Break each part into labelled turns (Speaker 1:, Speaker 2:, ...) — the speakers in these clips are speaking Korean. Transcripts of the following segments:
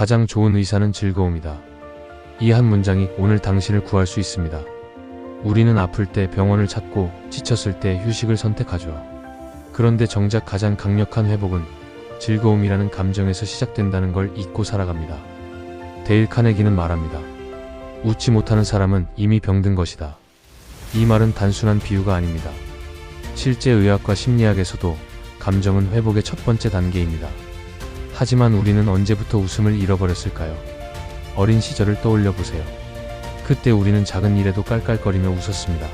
Speaker 1: 가장 좋은 의사는 즐거움이다. 이 한 문장이 오늘 당신을 구할 수 있습니다. 우리는 아플 때 병원을 찾고 지쳤을 때 휴식을 선택하죠. 그런데 정작 가장 강력한 회복은 즐거움이라는 감정에서 시작된다는 걸 잊고 살아갑니다. 데일 카네기는 말합니다. 웃지 못하는 사람은 이미 병든 것이다. 이 말은 단순한 비유가 아닙니다. 실제 의학과 심리학에서도 감정은 회복의 첫 번째 단계입니다. 하지만 우리는 언제부터 웃음을 잃어버렸을까요? 어린 시절을 떠올려 보세요. 그때 우리는 작은 일에도 깔깔거리며 웃었습니다.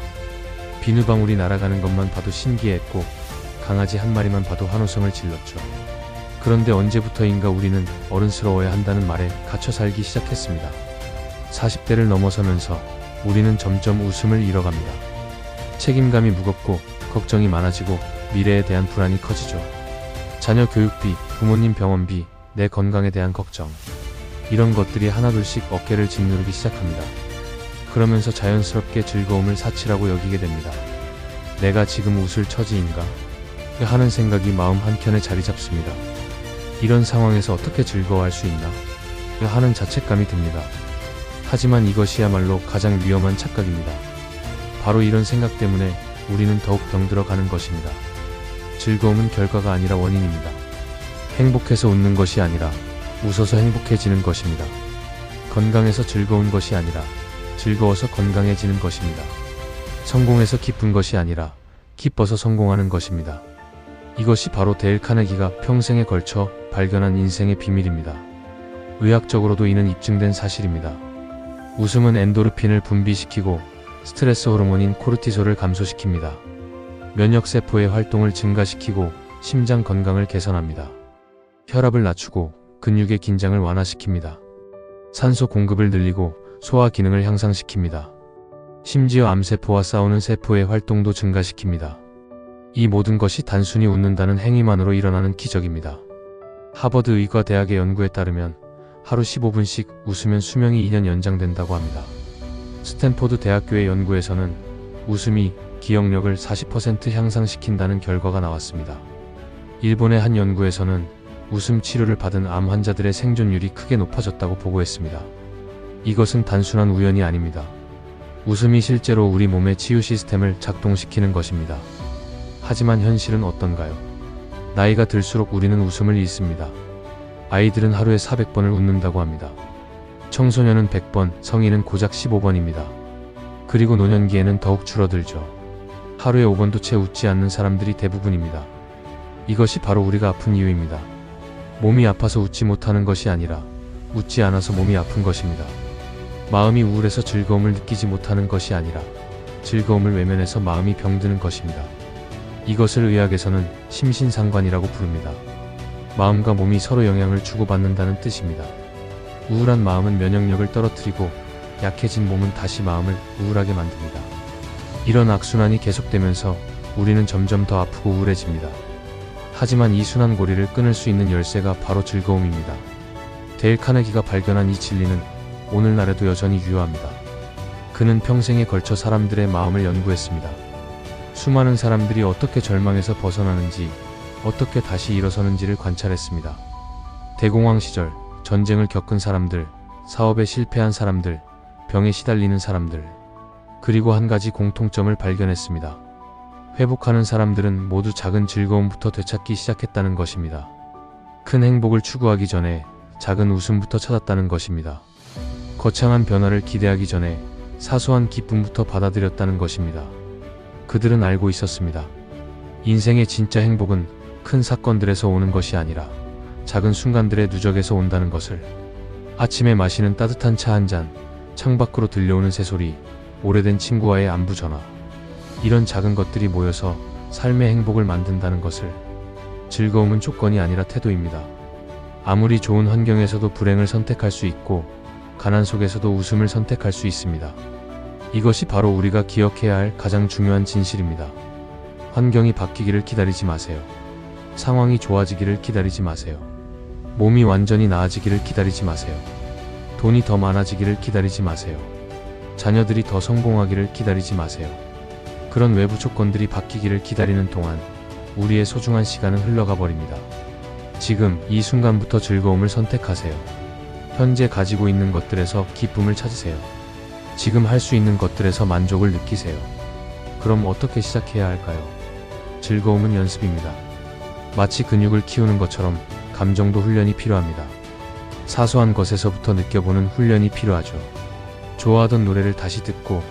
Speaker 1: 비누방울이 날아가는 것만 봐도 신기했고 강아지 한 마리만 봐도 환호성을 질렀죠. 그런데 언제부터인가 우리는 어른스러워야 한다는 말에 갇혀 살기 시작했습니다. 40대를 넘어서면서 우리는 점점 웃음을 잃어갑니다. 책임감이 무겁고 걱정이 많아지고 미래에 대한 불안이 커지죠. 자녀 교육비, 부모님 병원비, 내 건강에 대한 걱정. 이런 것들이 하나둘씩 어깨를 짓누르기 시작합니다. 그러면서 자연스럽게 즐거움을 사치라고 여기게 됩니다. 내가 지금 웃을 처지인가? 하는 생각이 마음 한켠에 자리 잡습니다. 이런 상황에서 어떻게 즐거워할 수 있나? 하는 자책감이 듭니다. 하지만 이것이야말로 가장 위험한 착각입니다. 바로 이런 생각 때문에 우리는 더욱 병들어 가는 것입니다. 즐거움은 결과가 아니라 원인입니다. 행복해서 웃는 것이 아니라 웃어서 행복해지는 것입니다. 건강해서 즐거운 것이 아니라 즐거워서 건강해지는 것입니다. 성공해서 기쁜 것이 아니라 기뻐서 성공하는 것입니다. 이것이 바로 데일 카네기가 평생에 걸쳐 발견한 인생의 비밀입니다. 의학적으로도 이는 입증된 사실입니다. 웃음은 엔도르핀을 분비시키고 스트레스 호르몬인 코르티솔을 감소시킵니다. 면역세포의 활동을 증가시키고 심장 건강을 개선합니다. 혈압을 낮추고 근육의 긴장을 완화시킵니다. 산소 공급을 늘리고 소화 기능을 향상시킵니다. 심지어 암세포와 싸우는 세포의 활동도 증가시킵니다. 이 모든 것이 단순히 웃는다는 행위만으로 일어나는 기적입니다. 하버드 의과대학의 연구에 따르면 하루 15분씩 웃으면 수명이 2년 연장된다고 합니다. 스탠포드 대학교의 연구에서는 웃음이 기억력을 40% 향상시킨다는 결과가 나왔습니다. 일본의 한 연구에서는 웃음 치료를 받은 암 환자들의 생존율이 크게 높아졌다고 보고했습니다. 이것은 단순한 우연이 아닙니다. 웃음이 실제로 우리 몸의 치유 시스템을 작동시키는 것입니다. 하지만 현실은 어떤가요? 나이가 들수록 우리는 웃음을 잃습니다. 아이들은 하루에 400번을 웃는다고 합니다. 청소년은 100번, 성인은 고작 15번입니다. 그리고 노년기에는 더욱 줄어들죠. 하루에 5번도 채 웃지 않는 사람들이 대부분입니다. 이것이 바로 우리가 아픈 이유입니다. 몸이 아파서 웃지 못하는 것이 아니라 웃지 않아서 몸이 아픈 것입니다. 마음이 우울해서 즐거움을 느끼지 못하는 것이 아니라 즐거움을 외면해서 마음이 병드는 것입니다. 이것을 의학에서는 심신상관이라고 부릅니다. 마음과 몸이 서로 영향을 주고받는다는 뜻입니다. 우울한 마음은 면역력을 떨어뜨리고 약해진 몸은 다시 마음을 우울하게 만듭니다. 이런 악순환이 계속되면서 우리는 점점 더 아프고 우울해집니다. 하지만 이 순환고리를 끊을 수 있는 열쇠가 바로 즐거움입니다. 데일 카네기가 발견한 이 진리는 오늘날에도 여전히 유효합니다. 그는 평생에 걸쳐 사람들의 마음을 연구했습니다. 수많은 사람들이 어떻게 절망에서 벗어나는지, 어떻게 다시 일어서는지를 관찰했습니다. 대공황 시절, 전쟁을 겪은 사람들, 사업에 실패한 사람들, 병에 시달리는 사람들, 그리고 한 가지 공통점을 발견했습니다. 회복하는 사람들은 모두 작은 즐거움부터 되찾기 시작했다는 것입니다. 큰 행복을 추구하기 전에 작은 웃음부터 찾았다는 것입니다. 거창한 변화를 기대하기 전에 사소한 기쁨부터 받아들였다는 것입니다. 그들은 알고 있었습니다. 인생의 진짜 행복은 큰 사건들에서 오는 것이 아니라 작은 순간들의 누적에서 온다는 것을. 아침에 마시는 따뜻한 차 한 잔, 창밖으로 들려오는 새소리, 오래된 친구와의 안부 전화. 이런 작은 것들이 모여서 삶의 행복을 만든다는 것을. 즐거움은 조건이 아니라 태도입니다. 아무리 좋은 환경에서도 불행을 선택할 수 있고 가난 속에서도 웃음을 선택할 수 있습니다. 이것이 바로 우리가 기억해야 할 가장 중요한 진실입니다. 환경이 바뀌기를 기다리지 마세요. 상황이 좋아지기를 기다리지 마세요. 몸이 완전히 나아지기를 기다리지 마세요. 돈이 더 많아지기를 기다리지 마세요. 자녀들이 더 성공하기를 기다리지 마세요. 그런 외부 조건들이 바뀌기를 기다리는 동안 우리의 소중한 시간은 흘러가 버립니다. 지금 이 순간부터 즐거움을 선택하세요. 현재 가지고 있는 것들에서 기쁨을 찾으세요. 지금 할 수 있는 것들에서 만족을 느끼세요. 그럼 어떻게 시작해야 할까요? 즐거움은 연습입니다. 마치 근육을 키우는 것처럼 감정도 훈련이 필요합니다. 사소한 것에서부터 느껴보는 훈련이 필요하죠. 좋아하던 노래를 다시 듣고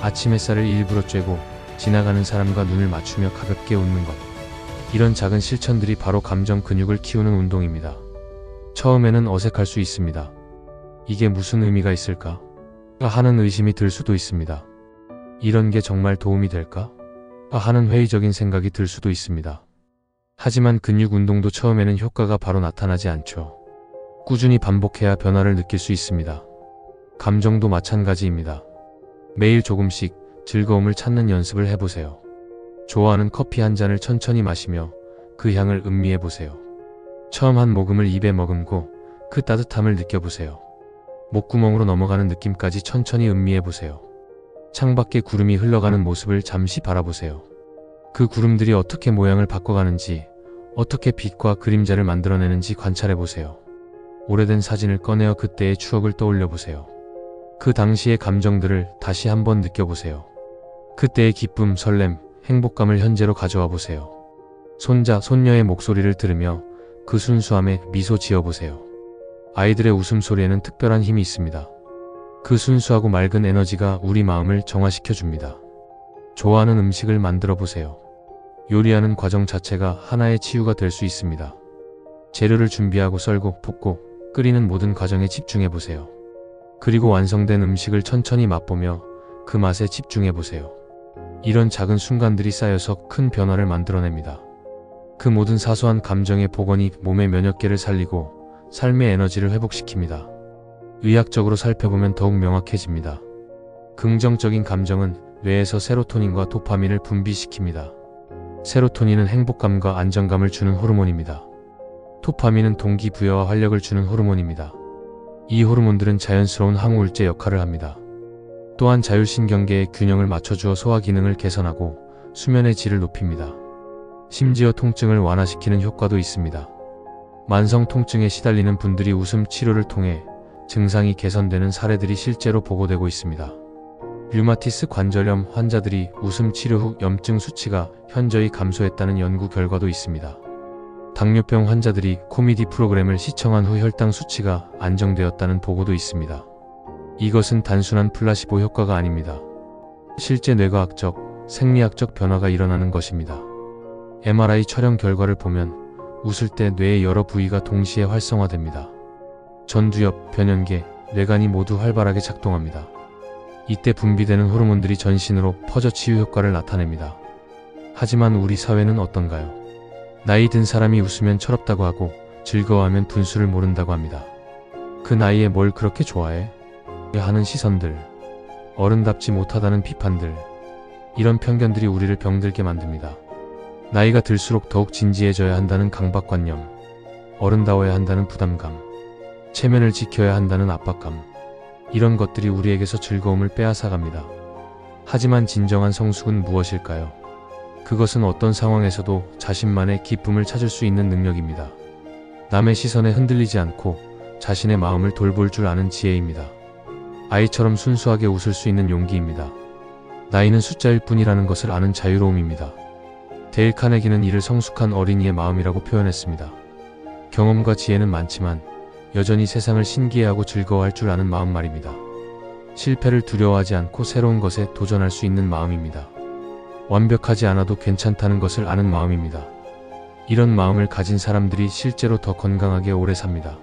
Speaker 1: 아침 햇살을 일부러 쬐고 지나가는 사람과 눈을 맞추며 가볍게 웃는 것. 이런 작은 실천들이 바로 감정 근육을 키우는 운동입니다. 처음에는 어색할 수 있습니다. 이게 무슨 의미가 있을까? 하는 의심이 들 수도 있습니다. 이런 게 정말 도움이 될까? 하는 회의적인 생각이 들 수도 있습니다. 하지만 근육 운동도 처음에는 효과가 바로 나타나지 않죠. 꾸준히 반복해야 변화를 느낄 수 있습니다. 감정도 마찬가지입니다. 매일 조금씩 즐거움을 찾는 연습을 해보세요. 좋아하는 커피 한 잔을 천천히 마시며 그 향을 음미해보세요. 처음 한 모금을 입에 머금고 그 따뜻함을 느껴보세요. 목구멍으로 넘어가는 느낌까지 천천히 음미해보세요. 창밖에 구름이 흘러가는 모습을 잠시 바라보세요. 그 구름들이 어떻게 모양을 바꿔가는지, 어떻게 빛과 그림자를 만들어내는지 관찰해보세요. 오래된 사진을 꺼내어 그때의 추억을 떠올려보세요. 그 당시의 감정들을 다시 한번 느껴보세요. 그때의 기쁨, 설렘, 행복감을 현재로 가져와 보세요. 손자, 손녀의 목소리를 들으며 그 순수함에 미소 지어보세요. 아이들의 웃음소리에는 특별한 힘이 있습니다. 그 순수하고 맑은 에너지가 우리 마음을 정화시켜줍니다. 좋아하는 음식을 만들어 보세요. 요리하는 과정 자체가 하나의 치유가 될 수 있습니다. 재료를 준비하고 썰고 볶고 끓이는 모든 과정에 집중해 보세요. 그리고 완성된 음식을 천천히 맛보며 그 맛에 집중해 보세요. 이런 작은 순간들이 쌓여서 큰 변화를 만들어냅니다. 그 모든 사소한 감정의 복원이 몸의 면역계를 살리고 삶의 에너지를 회복시킵니다. 의학적으로 살펴보면 더욱 명확해집니다. 긍정적인 감정은 뇌에서 세로토닌과 도파민을 분비시킵니다. 세로토닌은 행복감과 안정감을 주는 호르몬입니다. 도파민은 동기부여와 활력을 주는 호르몬입니다. 이 호르몬들은 자연스러운 항우울제 역할을 합니다. 또한 자율신경계의 균형을 맞춰주어 소화 기능을 개선하고 수면의 질을 높입니다. 심지어 통증을 완화시키는 효과도 있습니다. 만성 통증에 시달리는 분들이 웃음 치료를 통해 증상이 개선되는 사례들이 실제로 보고되고 있습니다. 류마티스 관절염 환자들이 웃음 치료 후 염증 수치가 현저히 감소했다는 연구 결과도 있습니다. 당뇨병 환자들이 코미디 프로그램을 시청한 후 혈당 수치가 안정되었다는 보고도 있습니다. 이것은 단순한 플라시보 효과가 아닙니다. 실제 뇌과학적, 생리학적 변화가 일어나는 것입니다. MRI 촬영 결과를 보면 웃을 때 뇌의 여러 부위가 동시에 활성화됩니다. 전두엽, 변연계, 뇌간이 모두 활발하게 작동합니다. 이때 분비되는 호르몬들이 전신으로 퍼져 치유 효과를 나타냅니다. 하지만 우리 사회는 어떤가요? 나이 든 사람이 웃으면 철없다고 하고 즐거워하면 분수를 모른다고 합니다. 그 나이에 뭘 그렇게 좋아해? 하는 시선들, 어른답지 못하다는 비판들, 이런 편견들이 우리를 병들게 만듭니다. 나이가 들수록 더욱 진지해져야 한다는 강박관념, 어른다워야 한다는 부담감, 체면을 지켜야 한다는 압박감, 이런 것들이 우리에게서 즐거움을 빼앗아갑니다. 하지만 진정한 성숙은 무엇일까요? 그것은 어떤 상황에서도 자신만의 기쁨을 찾을 수 있는 능력입니다. 남의 시선에 흔들리지 않고 자신의 마음을 돌볼 줄 아는 지혜입니다. 아이처럼 순수하게 웃을 수 있는 용기입니다. 나이는 숫자일 뿐이라는 것을 아는 자유로움입니다. 데일 카네기는 이를 성숙한 어린이의 마음이라고 표현했습니다. 경험과 지혜는 많지만 여전히 세상을 신기해하고 즐거워할 줄 아는 마음 말입니다. 실패를 두려워하지 않고 새로운 것에 도전할 수 있는 마음입니다. 완벽하지 않아도 괜찮다는 것을 아는 마음입니다. 이런 마음을 가진 사람들이 실제로 더 건강하게 오래 삽니다.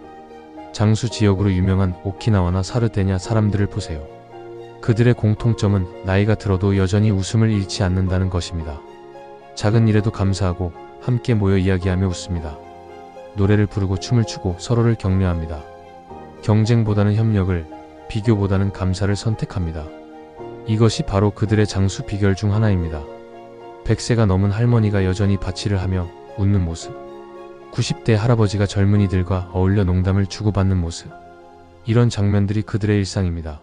Speaker 1: 장수 지역으로 유명한 오키나와나 사르데냐 사람들을 보세요. 그들의 공통점은 나이가 들어도 여전히 웃음을 잃지 않는다는 것입니다. 작은 일에도 감사하고 함께 모여 이야기하며 웃습니다. 노래를 부르고 춤을 추고 서로를 격려합니다. 경쟁보다는 협력을, 비교보다는 감사를 선택합니다. 이것이 바로 그들의 장수 비결 중 하나입니다. 100세가 넘은 할머니가 여전히 바치를 하며 웃는 모습, 90대 할아버지가 젊은이들과 어울려 농담을 주고받는 모습, 이런 장면들이 그들의 일상입니다.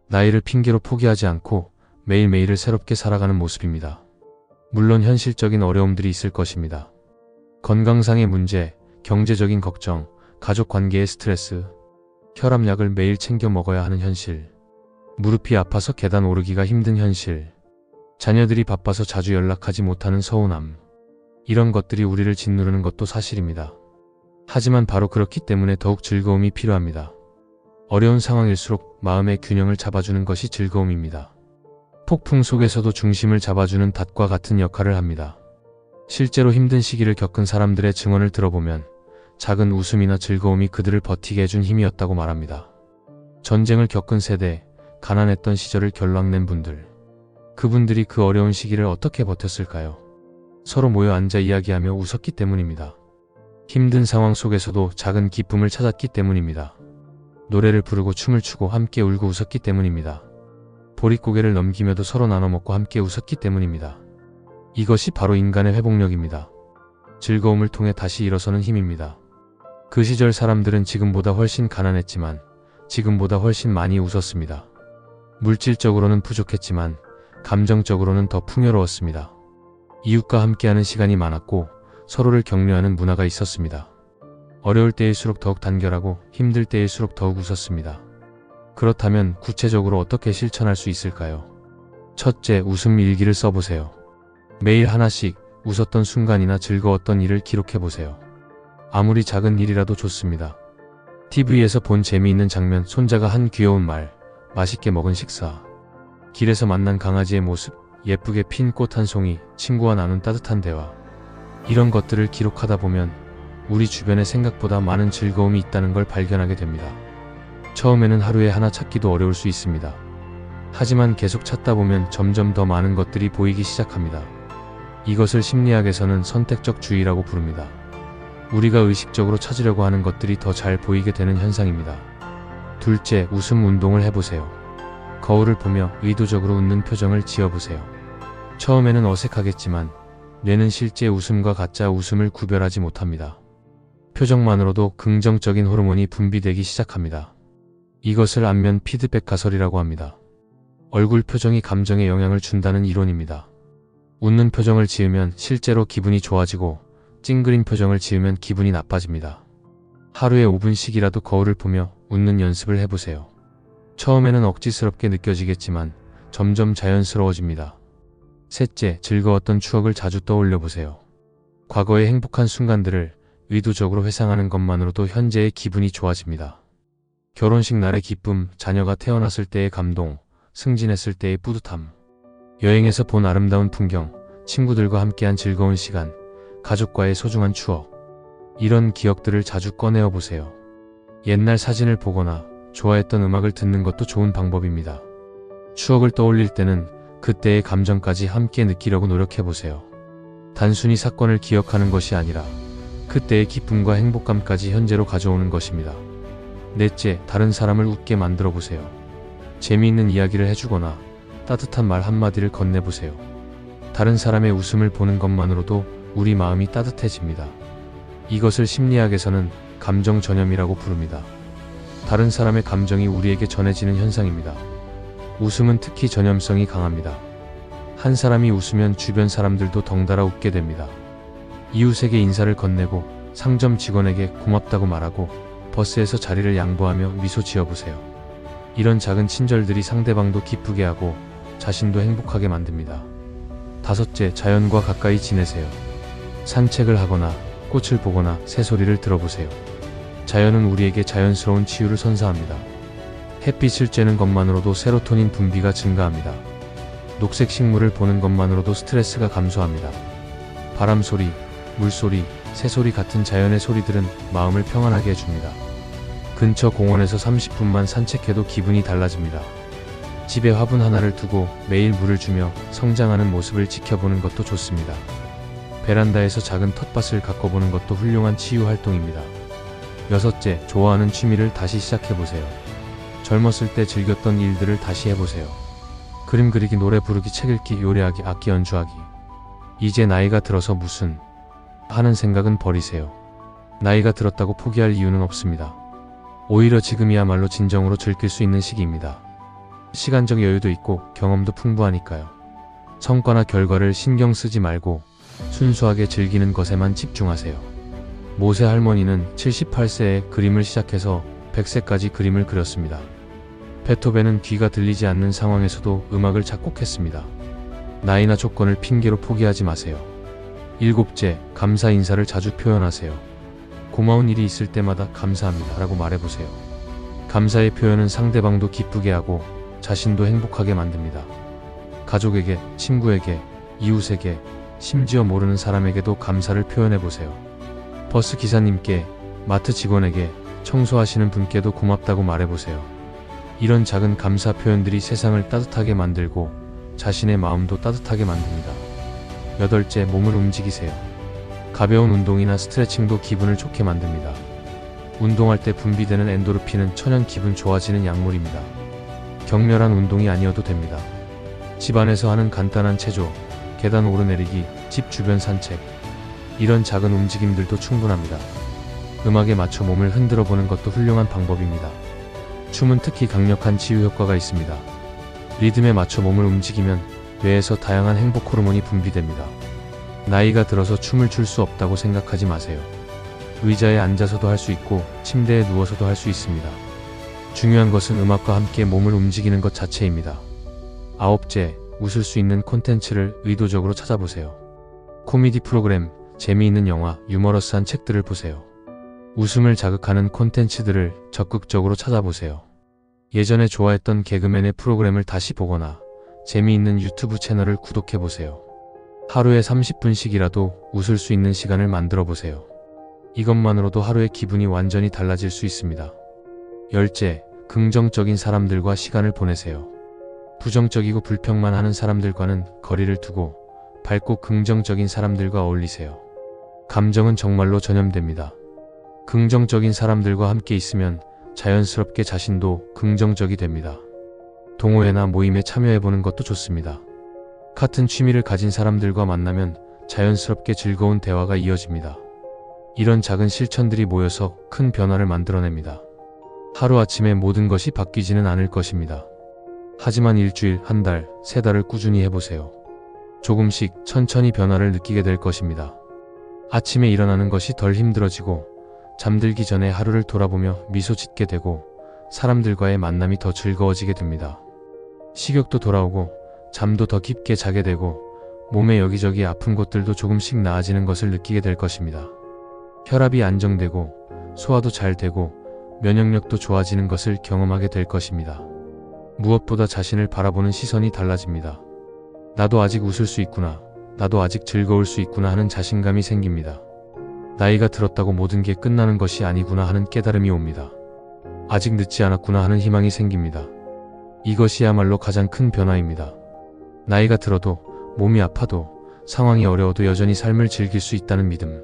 Speaker 1: 나이를 핑계로 포기하지 않고 매일매일을 새롭게 살아가는 모습입니다. 물론 현실적인 어려움들이 있을 것입니다. 건강상의 문제, 경제적인 걱정, 가족 관계의 스트레스, 혈압약을 매일 챙겨 먹어야 하는 현실. 무릎이 아파서 계단 오르기가 힘든 현실. 자녀들이 바빠서 자주 연락하지 못하는 서운함. 이런 것들이 우리를 짓누르는 것도 사실입니다. 하지만 바로 그렇기 때문에 더욱 즐거움이 필요합니다. 어려운 상황일수록 마음의 균형을 잡아주는 것이 즐거움입니다. 폭풍 속에서도 중심을 잡아주는 닷과 같은 역할을 합니다. 실제로 힘든 시기를 겪은 사람들의 증언을 들어보면 작은 웃음이나 즐거움이 그들을 버티게 해준 힘이었다고 말합니다. 전쟁을 겪은 세대, 가난했던 시절을 결락낸 분들. 그분들이 그 어려운 시기를 어떻게 버텼을까요? 서로 모여 앉아 이야기하며 웃었기 때문입니다. 힘든 상황 속에서도 작은 기쁨을 찾았기 때문입니다. 노래를 부르고 춤을 추고 함께 울고 웃었기 때문입니다. 보릿고개를 넘기며도 서로 나눠 먹고 함께 웃었기 때문입니다. 이것이 바로 인간의 회복력입니다. 즐거움을 통해 다시 일어서는 힘입니다. 그 시절 사람들은 지금보다 훨씬 가난했지만 지금보다 훨씬 많이 웃었습니다. 물질적으로는 부족했지만 감정적으로는 더 풍요로웠습니다. 이웃과 함께하는 시간이 많았고 서로를 격려하는 문화가 있었습니다. 어려울 때일수록 더욱 단결하고 힘들 때일수록 더욱 웃었습니다. 그렇다면 구체적으로 어떻게 실천할 수 있을까요? 첫째, 웃음 일기를 써보세요. 매일 하나씩 웃었던 순간이나 즐거웠던 일을 기록해보세요. 아무리 작은 일이라도 좋습니다. TV에서 본 재미있는 장면, 손자가 한 귀여운 말, 맛있게 먹은 식사, 길에서 만난 강아지의 모습, 예쁘게 핀 꽃 한 송이, 친구와 나눈 따뜻한 대화. 이런 것들을 기록하다 보면 우리 주변에 생각보다 많은 즐거움이 있다는 걸 발견하게 됩니다. 처음에는 하루에 하나 찾기도 어려울 수 있습니다. 하지만 계속 찾다 보면 점점 더 많은 것들이 보이기 시작합니다. 이것을 심리학에서는 선택적 주의라고 부릅니다. 우리가 의식적으로 찾으려고 하는 것들이 더 잘 보이게 되는 현상입니다. 둘째, 웃음 운동을 해보세요. 거울을 보며 의도적으로 웃는 표정을 지어보세요. 처음에는 어색하겠지만 뇌는 실제 웃음과 가짜 웃음을 구별하지 못합니다. 표정만으로도 긍정적인 호르몬이 분비되기 시작합니다. 이것을 안면 피드백 가설이라고 합니다. 얼굴 표정이 감정에 영향을 준다는 이론입니다. 웃는 표정을 지으면 실제로 기분이 좋아지고 찡그린 표정을 지으면 기분이 나빠집니다. 하루에 5분씩이라도 거울을 보며 웃는 연습을 해보세요. 처음에는 억지스럽게 느껴지겠지만 점점 자연스러워집니다. 셋째, 즐거웠던 추억을 자주 떠올려 보세요. 과거의 행복한 순간들을 의도적으로 회상하는 것만으로도 현재의 기분이 좋아집니다. 결혼식 날의 기쁨, 자녀가 태어났을 때의 감동, 승진했을 때의 뿌듯함, 여행에서 본 아름다운 풍경, 친구들과 함께한 즐거운 시간, 가족과의 소중한 추억. 이런 기억들을 자주 꺼내어 보세요. 옛날 사진을 보거나 좋아했던 음악을 듣는 것도 좋은 방법입니다. 추억을 떠올릴 때는 그때의 감정까지 함께 느끼려고 노력해보세요. 단순히 사건을 기억하는 것이 아니라 그때의 기쁨과 행복감까지 현재로 가져오는 것입니다. 넷째, 다른 사람을 웃게 만들어 보세요. 재미있는 이야기를 해주거나 따뜻한 말 한마디를 건네보세요. 다른 사람의 웃음을 보는 것만으로도 우리 마음이 따뜻해집니다. 이것을 심리학에서는 감정 전염이라고 부릅니다. 다른 사람의 감정이 우리에게 전해지는 현상입니다. 웃음은 특히 전염성이 강합니다. 한 사람이 웃으면 주변 사람들도 덩달아 웃게 됩니다. 이웃에게 인사를 건네고 상점 직원에게 고맙다고 말하고 버스에서 자리를 양보하며 미소 지어보세요. 이런 작은 친절들이 상대방도 기쁘게 하고 자신도 행복하게 만듭니다. 다섯째, 자연과 가까이 지내세요. 산책을 하거나 꽃을 보거나 새소리를 들어보세요. 자연은 우리에게 자연스러운 치유를 선사합니다. 햇빛을 쬐는 것만으로도 세로토닌 분비가 증가합니다. 녹색 식물을 보는 것만으로도 스트레스가 감소합니다. 바람 소리, 물소리, 새소리 같은 자연의 소리들은 마음을 평안하게 해줍니다. 근처 공원에서 30분만 산책해도 기분이 달라집니다. 집에 화분 하나를 두고 매일 물을 주며 성장하는 모습을 지켜보는 것도 좋습니다. 베란다에서 작은 텃밭을 가꿔보는 것도 훌륭한 치유 활동입니다. 여섯째, 좋아하는 취미를 다시 시작해보세요. 젊었을 때 즐겼던 일들을 다시 해보세요. 그림 그리기, 노래 부르기, 책 읽기, 요리하기, 악기 연주하기. 이제 나이가 들어서 무슨 하는 생각은 버리세요. 나이가 들었다고 포기할 이유는 없습니다. 오히려 지금이야말로 진정으로 즐길 수 있는 시기입니다. 시간적 여유도 있고 경험도 풍부하니까요. 성과나 결과를 신경 쓰지 말고 순수하게 즐기는 것에만 집중하세요. 모세 할머니는 78세에 그림을 시작해서 백세까지 그림을 그렸습니다. 베토벤은 귀가 들리지 않는 상황에서도 음악을 작곡했습니다. 나이나 조건을 핑계로 포기하지 마세요. 7째, 감사 인사를 자주 표현하세요. 고마운 일이 있을 때마다 감사합니다 라고 말해보세요. 감사의 표현은 상대방도 기쁘게 하고 자신도 행복하게 만듭니다. 가족에게, 친구에게, 이웃에게, 심지어 모르는 사람에게도 감사를 표현해보세요. 버스 기사님께, 마트 직원에게, 청소하시는 분께도 고맙다고 말해보세요. 이런 작은 감사 표현들이 세상을 따뜻하게 만들고 자신의 마음도 따뜻하게 만듭니다. 8째, 몸을 움직이세요. 가벼운 운동이나 스트레칭도 기분을 좋게 만듭니다. 운동할 때 분비되는 엔도르핀은 천연 기분 좋아지는 약물입니다. 격렬한 운동이 아니어도 됩니다. 집 안에서 하는 간단한 체조, 계단 오르내리기, 집 주변 산책, 이런 작은 움직임들도 충분합니다. 음악에 맞춰 몸을 흔들어 보는 것도 훌륭한 방법입니다. 춤은 특히 강력한 치유 효과가 있습니다. 리듬에 맞춰 몸을 움직이면 뇌에서 다양한 행복 호르몬이 분비됩니다. 나이가 들어서 춤을 출 수 없다고 생각하지 마세요. 의자에 앉아서도 할 수 있고 침대에 누워서도 할 수 있습니다. 중요한 것은 음악과 함께 몸을 움직이는 것 자체입니다. 9째, 웃을 수 있는 콘텐츠를 의도적으로 찾아보세요. 코미디 프로그램, 재미있는 영화, 유머러스한 책들을 보세요. 웃음을 자극하는 콘텐츠들을 적극적으로 찾아보세요. 예전에 좋아했던 개그맨의 프로그램을 다시 보거나 재미있는 유튜브 채널을 구독해보세요. 하루에 30분씩이라도 웃을 수 있는 시간을 만들어 보세요. 이것만으로도 하루의 기분이 완전히 달라질 수 있습니다. 10째, 긍정적인 사람들과 시간을 보내세요. 부정적이고 불평만 하는 사람들과는 거리를 두고 밝고 긍정적인 사람들과 어울리세요. 감정은 정말로 전염됩니다. 긍정적인 사람들과 함께 있으면 자연스럽게 자신도 긍정적이 됩니다. 동호회나 모임에 참여해보는 것도 좋습니다. 같은 취미를 가진 사람들과 만나면 자연스럽게 즐거운 대화가 이어집니다. 이런 작은 실천들이 모여서 큰 변화를 만들어냅니다. 하루아침에 모든 것이 바뀌지는 않을 것입니다. 하지만 일주일, 한 달, 3달을 꾸준히 해보세요. 조금씩 천천히 변화를 느끼게 될 것입니다. 아침에 일어나는 것이 덜 힘들어지고 잠들기 전에 하루를 돌아보며 미소 짓게 되고 사람들과의 만남이 더 즐거워지게 됩니다. 식욕도 돌아오고 잠도 더 깊게 자게 되고 몸의 여기저기 아픈 곳들도 조금씩 나아지는 것을 느끼게 될 것입니다. 혈압이 안정되고 소화도 잘 되고 면역력도 좋아지는 것을 경험하게 될 것입니다. 무엇보다 자신을 바라보는 시선이 달라집니다. 나도 아직 웃을 수 있구나, 나도 아직 즐거울 수 있구나 하는 자신감이 생깁니다. 나이가 들었다고 모든 게 끝나는 것이 아니구나 하는 깨달음이 옵니다. 아직 늦지 않았구나 하는 희망이 생깁니다. 이것이야말로 가장 큰 변화입니다. 나이가 들어도, 몸이 아파도, 상황이 어려워도 여전히 삶을 즐길 수 있다는 믿음.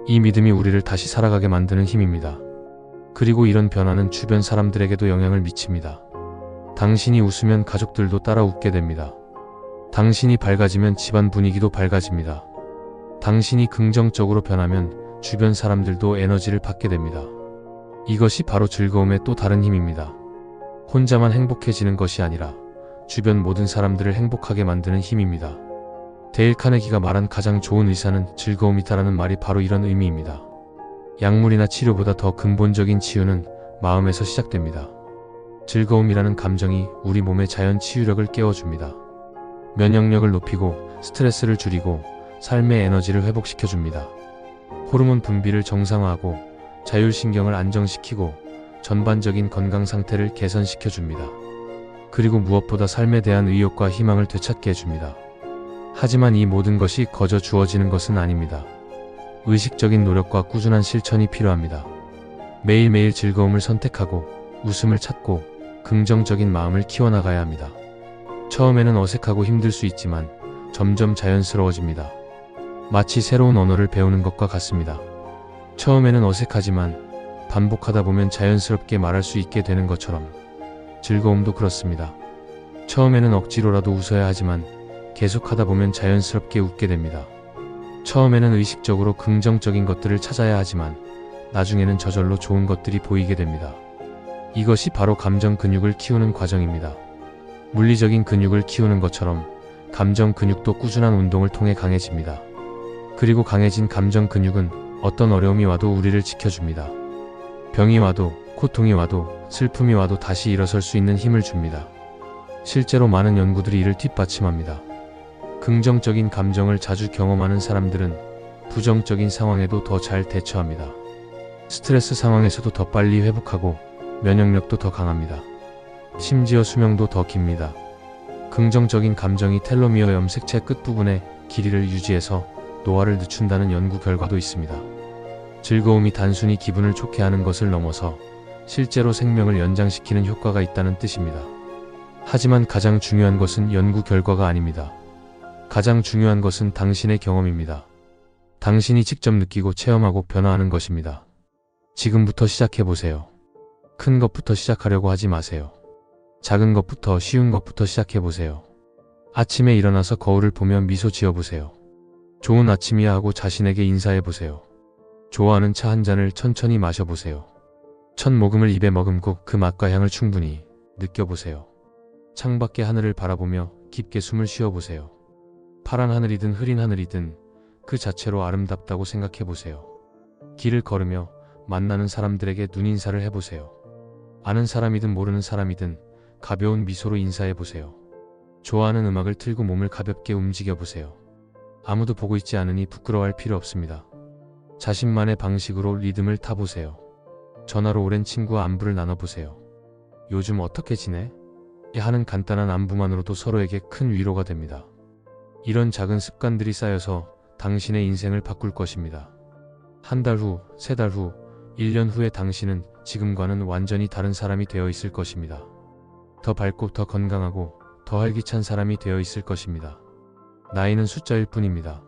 Speaker 1: 이 믿음이 우리를 다시 살아가게 만드는 힘입니다. 그리고 이런 변화는 주변 사람들에게도 영향을 미칩니다. 당신이 웃으면 가족들도 따라 웃게 됩니다. 당신이 밝아지면 집안 분위기도 밝아집니다. 당신이 긍정적으로 변하면 주변 사람들도 에너지를 받게 됩니다. 이것이 바로 즐거움의 또 다른 힘입니다. 혼자만 행복해지는 것이 아니라 주변 모든 사람들을 행복하게 만드는 힘입니다. 데일 카네기가 말한 가장 좋은 의사는 즐거움이다라는 말이 바로 이런 의미입니다. 약물이나 치료보다 더 근본적인 치유는 마음에서 시작됩니다. 즐거움이라는 감정이 우리 몸의 자연 치유력을 깨워줍니다. 면역력을 높이고 스트레스를 줄이고 삶의 에너지를 회복시켜줍니다. 호르몬 분비를 정상화하고 자율신경을 안정시키고 전반적인 건강 상태를 개선시켜줍니다. 그리고 무엇보다 삶에 대한 의욕과 희망을 되찾게 해줍니다. 하지만 이 모든 것이 거저 주어지는 것은 아닙니다. 의식적인 노력과 꾸준한 실천이 필요합니다. 매일매일 즐거움을 선택하고 웃음을 찾고 긍정적인 마음을 키워나가야 합니다. 처음에는 어색하고 힘들 수 있지만 점점 자연스러워집니다. 마치 새로운 언어를 배우는 것과 같습니다. 처음에는 어색하지만 반복하다 보면 자연스럽게 말할 수 있게 되는 것처럼 즐거움도 그렇습니다. 처음에는 억지로라도 웃어야 하지만 계속하다 보면 자연스럽게 웃게 됩니다. 처음에는 의식적으로 긍정적인 것들을 찾아야 하지만 나중에는 저절로 좋은 것들이 보이게 됩니다. 이것이 바로 감정 근육을 키우는 과정입니다. 물리적인 근육을 키우는 것처럼 감정 근육도 꾸준한 운동을 통해 강해집니다. 그리고 강해진 감정 근육은 어떤 어려움이 와도 우리를 지켜줍니다. 병이 와도 고통이 와도 슬픔이 와도 다시 일어설 수 있는 힘을 줍니다. 실제로 많은 연구들이 이를 뒷받침합니다. 긍정적인 감정을 자주 경험하는 사람들은 부정적인 상황에도 더 잘 대처합니다. 스트레스 상황에서도 더 빨리 회복하고 면역력도 더 강합니다. 심지어 수명도 더 깁니다. 긍정적인 감정이 텔로미어 염색체 끝부분의 길이를 유지해서 노화를 늦춘다는 연구 결과도 있습니다. 즐거움이 단순히 기분을 좋게 하는 것을 넘어서 실제로 생명을 연장시키는 효과가 있다는 뜻입니다. 하지만 가장 중요한 것은 연구 결과가 아닙니다. 가장 중요한 것은 당신의 경험입니다. 당신이 직접 느끼고 체험하고 변화하는 것입니다. 지금부터 시작해보세요. 큰 것부터 시작하려고 하지 마세요. 작은 것부터, 쉬운 것부터 시작해보세요. 아침에 일어나서 거울을 보며 미소 지어보세요. 좋은 아침이야 하고 자신에게 인사해보세요. 좋아하는 차 한 잔을 천천히 마셔보세요. 첫 모금을 입에 머금고 그 맛과 향을 충분히 느껴보세요. 창밖의 하늘을 바라보며 깊게 숨을 쉬어보세요. 파란 하늘이든 흐린 하늘이든 그 자체로 아름답다고 생각해보세요. 길을 걸으며 만나는 사람들에게 눈인사를 해보세요. 아는 사람이든 모르는 사람이든 가벼운 미소로 인사해보세요. 좋아하는 음악을 틀고 몸을 가볍게 움직여보세요. 아무도 보고 있지 않으니 부끄러워할 필요 없습니다. 자신만의 방식으로 리듬을 타보세요. 전화로 오랜 친구와 안부를 나눠보세요. 요즘 어떻게 지내? 하는 간단한 안부만으로도 서로에게 큰 위로가 됩니다. 이런 작은 습관들이 쌓여서 당신의 인생을 바꿀 것입니다. 한 달 후, 세 달 후, 1년 후에 당신은 지금과는 완전히 다른 사람이 되어 있을 것입니다. 더 밝고 더 건강하고 더 활기찬 사람이 되어 있을 것입니다. 나이는 숫자일 뿐입니다.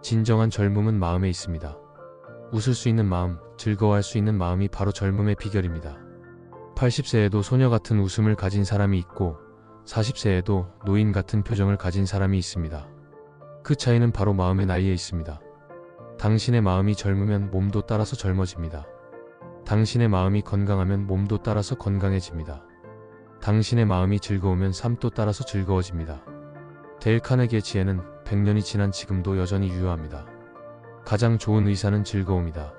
Speaker 1: 진정한 젊음은 마음에 있습니다. 웃을 수 있는 마음, 즐거워할 수 있는 마음이 바로 젊음의 비결입니다. 80세에도 소녀 같은 웃음을 가진 사람이 있고 40세에도 노인 같은 표정을 가진 사람이 있습니다. 그 차이는 바로 마음의 나이에 있습니다. 당신의 마음이 젊으면 몸도 따라서 젊어집니다. 당신의 마음이 건강하면 몸도 따라서 건강해집니다. 당신의 마음이 즐거우면 삶도 따라서 즐거워집니다. 데일 카네기의 지혜는 100년이 지난 지금도 여전히 유효합니다. 가장 좋은 의사는 즐거움이다.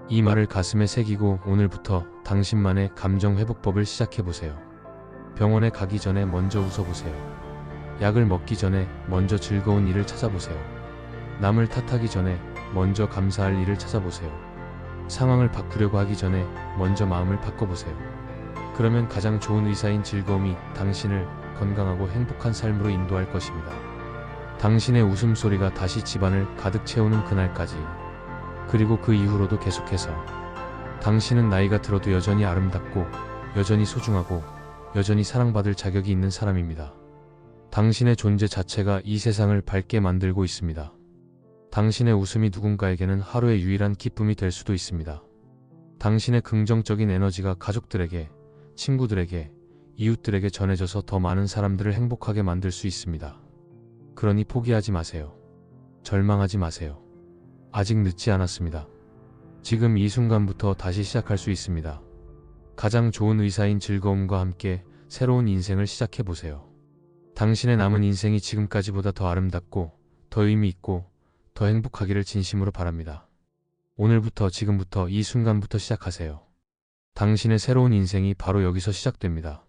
Speaker 1: 이 말을 가슴에 새기고 오늘부터 당신만의 감정 회복법을 시작해보세요. 병원에 가기 전에 먼저 웃어보세요. 약을 먹기 전에 먼저 즐거운 일을 찾아보세요. 남을 탓하기 전에 먼저 감사할 일을 찾아보세요. 상황을 바꾸려고 하기 전에 먼저 마음을 바꿔보세요. 그러면 가장 좋은 의사인 즐거움이 당신을 건강하고 행복한 삶으로 인도할 것입니다. 당신의 웃음소리가 다시 집안을 가득 채우는 그날까지, 그리고 그 이후로도 계속해서 당신은 나이가 들어도 여전히 아름답고 여전히 소중하고 여전히 사랑받을 자격이 있는 사람입니다. 당신의 존재 자체가 이 세상을 밝게 만들고 있습니다. 당신의 웃음이 누군가에게는 하루의 유일한 기쁨이 될 수도 있습니다. 당신의 긍정적인 에너지가 가족들에게, 친구들에게, 이웃들에게 전해져서 더 많은 사람들을 행복하게 만들 수 있습니다. 그러니 포기하지 마세요. 절망하지 마세요. 아직 늦지 않았습니다. 지금 이 순간부터 다시 시작할 수 있습니다. 가장 좋은 의사인 즐거움과 함께 새로운 인생을 시작해보세요. 당신의 남은 인생이 지금까지보다 더 아름답고 더 의미 있고 더 행복하기를 진심으로 바랍니다. 오늘부터, 지금부터, 이 순간부터 시작하세요. 당신의 새로운 인생이 바로 여기서 시작됩니다.